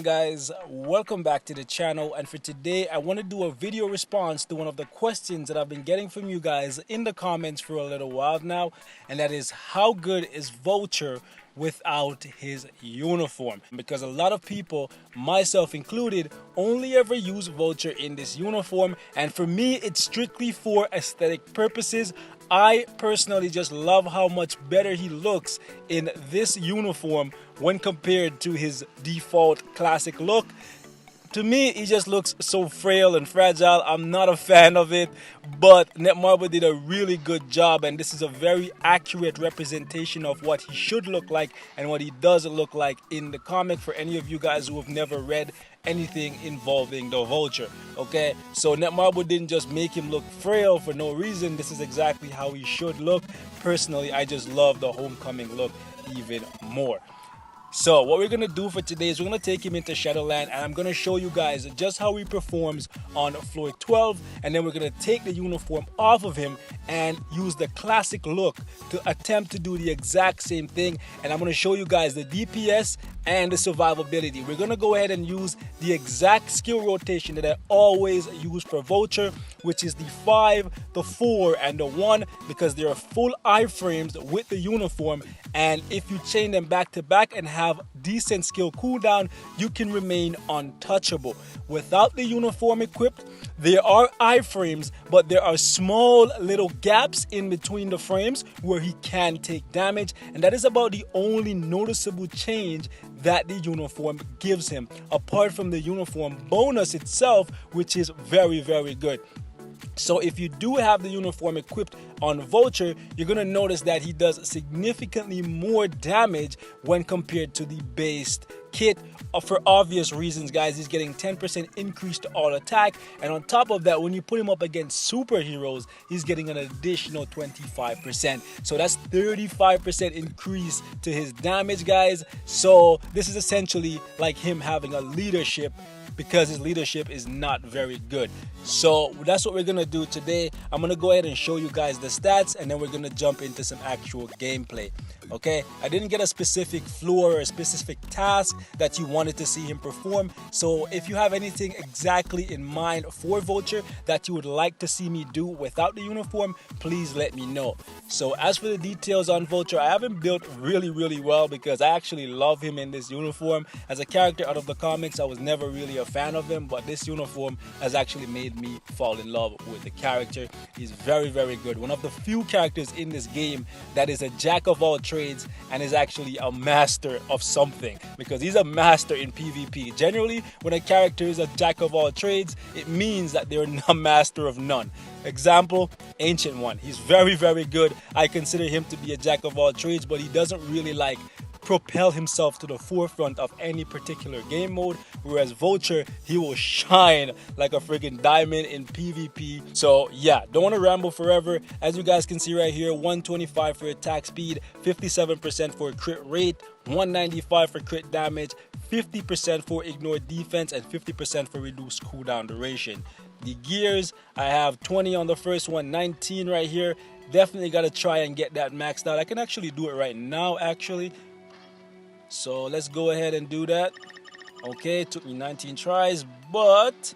guys, welcome back to the channel, and for today I want to do a video response to one of the questions that I've been getting from you guys in the comments for a little while now, and that is, how good is Vulture without his uniform? Because a lot of people, myself included, only ever use Vulture in this uniform, and for me it's strictly for aesthetic purposes. I personally just love how much better he looks in this uniform when compared to his default classic look. To me, he just looks so frail and fragile. I'm not a fan of it, but Netmarble did a really good job, and this is a very accurate representation of what he should look like and what he does look like in the comic for any of you guys who have never read anything involving the Vulture. Okay, so Netmarble didn't just make him look frail for no reason. This is exactly how he should look. Personally, I just love the Homecoming look even more. So what we're going to do for today is we're going to take him into Shadowland, and I'm going to show you guys just how he performs on floor 12, and then we're going to take the uniform off of him and use the classic look to attempt to do the exact same thing. And I'm going to show you guys the DPS and the survivability. We're going to go ahead and use the exact skill rotation that I always use for Vulture, which is the 5, the 4, and the 1, because they are full iframes with the uniform, and if you chain them back to back and have decent skill cooldown, you can remain untouchable. Without the uniform equipped, there are iframes, but there are small little gaps in between the frames where he can take damage, and that is about the only noticeable change that the uniform gives him, apart from the uniform bonus itself, which is very, very good. So if you do have the uniform equipped on Vulture, you're going to notice that he does significantly more damage when compared to the based kit. For obvious reasons, guys, he's getting 10% increase to all attack, and on top of that, when you put him up against superheroes, he's getting an additional 25%. So that's 35% increase to his damage, guys. So this is essentially like him having a leadership, because his leadership is not very good. So that's what we're gonna do today. I'm gonna go ahead and show you guys the stats, and then we're gonna jump into some actual gameplay. Okay, I didn't get a specific floor or a specific task that you wanted to see him perform, so if you have anything exactly in mind for Vulture that you would like to see me do without the uniform, please let me know. So as for the details on Vulture, I have him built really well because I actually love him in this uniform. As a character out of the comics, I was never really a fan of him, but this uniform has actually made me fall in love with the character. He's very good. One of the few characters in this game that is a jack of all trades and is actually a master of something, because he's a master in PvP. Generally, when a character is a jack of all trades, it means that they're a master of none. Example, Ancient One. He's very good. I consider him to be a jack of all trades, but he doesn't really like propel himself to the forefront of any particular game mode, whereas Vulture, he will shine like a freaking diamond in PvP. So yeah, don't want to ramble forever. As you guys can see right here, 125 for attack speed, 57% for crit rate, 195 for crit damage, 50% for ignore defense, and 50% for reduced cooldown duration. The gears, I have 20 on the first one, 19 right here. Definitely got to try and get that maxed out. I can actually do it right now, actually. So let's go ahead and do that. Okay, it took me 19 tries, but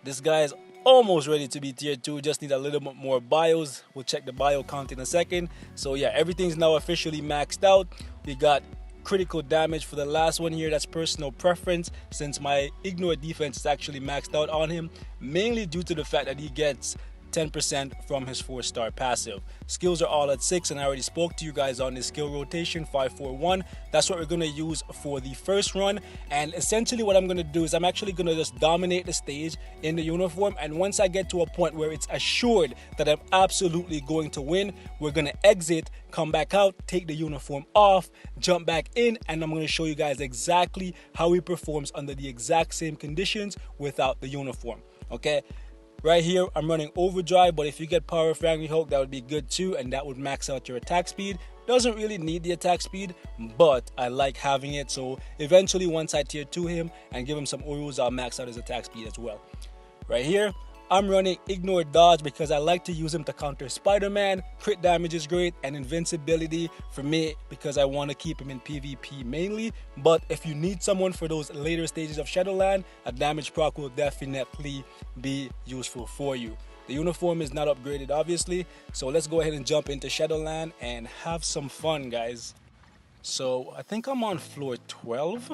this guy is almost ready to be tier 2. Just need a little bit more bios. We'll check the bio count in a second. So yeah, everything's now officially maxed out. We got critical damage for the last one here. That's personal preference, since my ignore defense is actually maxed out on him, mainly due to the fact that he gets 10% from his 4-star passive. Skills are all at 6, and I already spoke to you guys on this skill rotation 541. That's what we're going to use for the first run, and essentially what I'm going to do is I'm actually going to just dominate the stage in the uniform, and once I get to a point where it's assured that I'm absolutely going to win, we're going to exit, come back out, take the uniform off, jump back in, and I'm going to show you guys exactly how he performs under the exact same conditions without the uniform. Okay, right here I'm running overdrive, but if you get power of Angry Hulk, that would be good too, and that would max out your attack speed. Doesn't really need the attack speed, but I like having it, so eventually once I tier 2 him and give him some Urus, I'll max out his attack speed as well. Right here, I'm running Ignore Dodge because I like to use him to counter Spider-Man. Crit damage is great, and invincibility for me because I want to keep him in PvP mainly. But if you need someone for those later stages of Shadowland, a damage proc will definitely be useful for you. The uniform is not upgraded obviously, so let's go ahead and jump into Shadowland and have some fun, guys. So I think I'm on floor 12,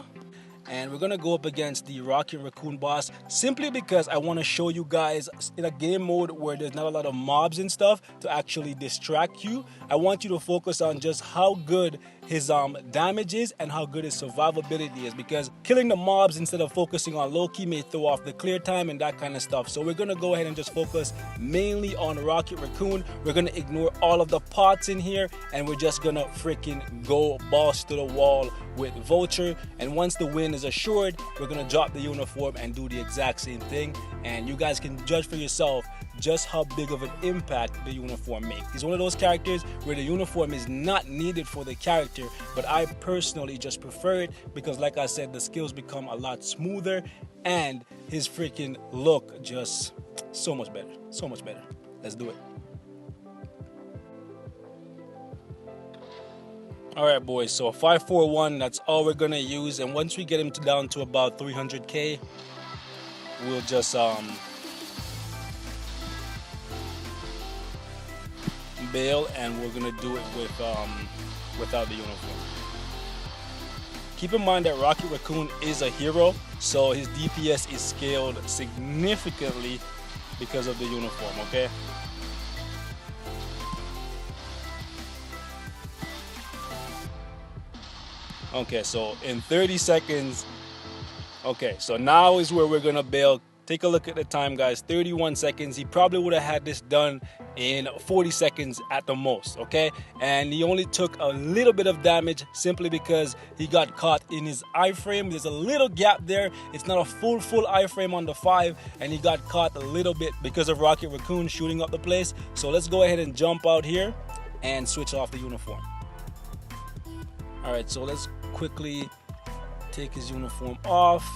and we're gonna go up against the Rocket Raccoon boss simply because I want to show you guys in a game mode where there's not a lot of mobs and stuff to actually distract you. I want you to focus on just how good his damage is and how good his survivability is, because killing the mobs instead of focusing on Loki may throw off the clear time and that kind of stuff. So we're gonna go ahead and just focus mainly on Rocket Raccoon. We're gonna ignore all of the pots in here, and we're just gonna freaking go balls to the wall with Vulture. And once the win is assured, we're gonna drop the uniform and do the exact same thing, and you guys can judge for yourself just how big of an impact the uniform makes. He's one of those characters where the uniform is not needed for the character, but I personally just prefer it because, like I said, the skills become a lot smoother and his freaking look just so much better, so much better. Let's do it. All right, boys, so 541, that's all we're gonna use, and once we get him down to about 300k, we'll just bail, and we're gonna do it with without the uniform. Keep in mind that Rocket Raccoon is a hero, so his DPS is scaled significantly because of the uniform, okay? Okay, so in 30 seconds, okay, so now is where we're gonna bail. Take a look at the time, guys, 31 seconds. He probably would have had this done in 40 seconds at the most, okay? And he only took a little bit of damage simply because he got caught in his iframe. There's a little gap there. It's not a full iframe on the 5, and he got caught a little bit because of Rocket Raccoon shooting up the place. So let's go ahead and jump out here and switch off the uniform. All right, so let's quickly take his uniform off.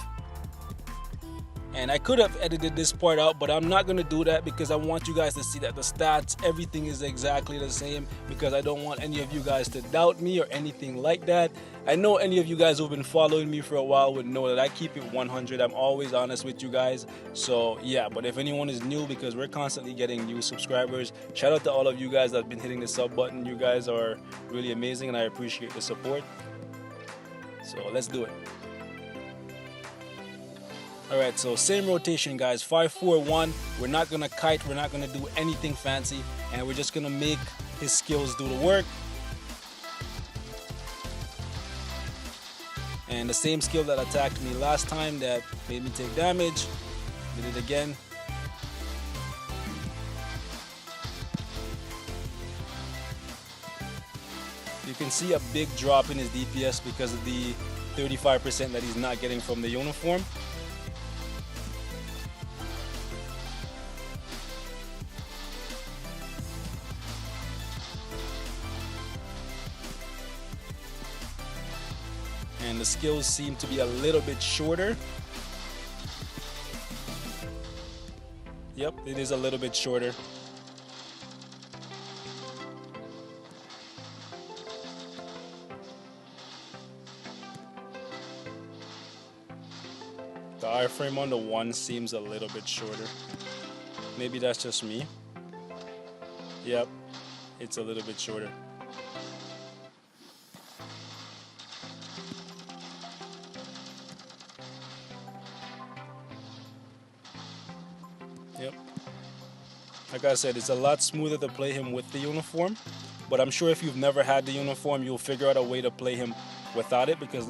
And I could have edited this part out, but I'm not going to do that because I want you guys to see that the stats, everything is exactly the same, because I don't want any of you guys to doubt me or anything like that. I know any of you guys who've been following me for a while would know that I keep it 100. I'm always honest with you guys. So yeah, but if anyone is new, because we're constantly getting new subscribers, shout out to all of you guys that have been hitting the sub button. You guys are really amazing and I appreciate the support. So let's do it. Alright, so same rotation, guys. 5-4-1. We're not gonna kite, we're not gonna do anything fancy, and we're just gonna make his skills do the work. And the same skill that attacked me last time that made me take damage, did it again. You can see a big drop in his DPS because of the 35% that he's not getting from the uniform. And the skills seem to be a little bit shorter. Yep, it is a little bit shorter. The iframe on the 1 seems a little bit shorter. Maybe that's just me. Yep, it's a little bit shorter. Yep. Like I said, it's a lot smoother to play him with the uniform, but I'm sure if you've never had the uniform, you'll figure out a way to play him without it, because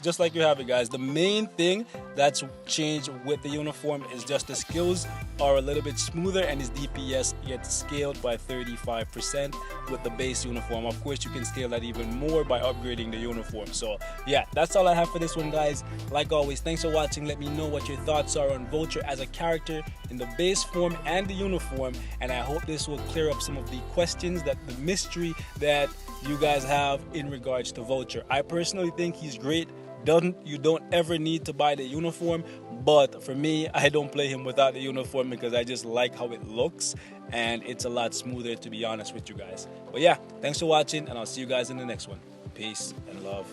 just like you have it, guys, the main thing that's changed with the uniform is just the skills are a little bit smoother and his DPS gets scaled by 35% with the base uniform. Of course, you can scale that even more by upgrading the uniform. So yeah, that's all I have for this one, guys. Like always, thanks for watching. Let me know what your thoughts are on Vulture as a character in the base form and the uniform, and I hope this will clear up some of the questions, that the mystery that you guys have in regards to Vulture. I personally think he's great. You don't ever need to buy the uniform, But for me, I don't play him without the uniform because I just like how it looks, and it's a lot smoother, to be honest with you guys. But yeah, thanks for watching, and I'll see you guys in the next one. Peace and love.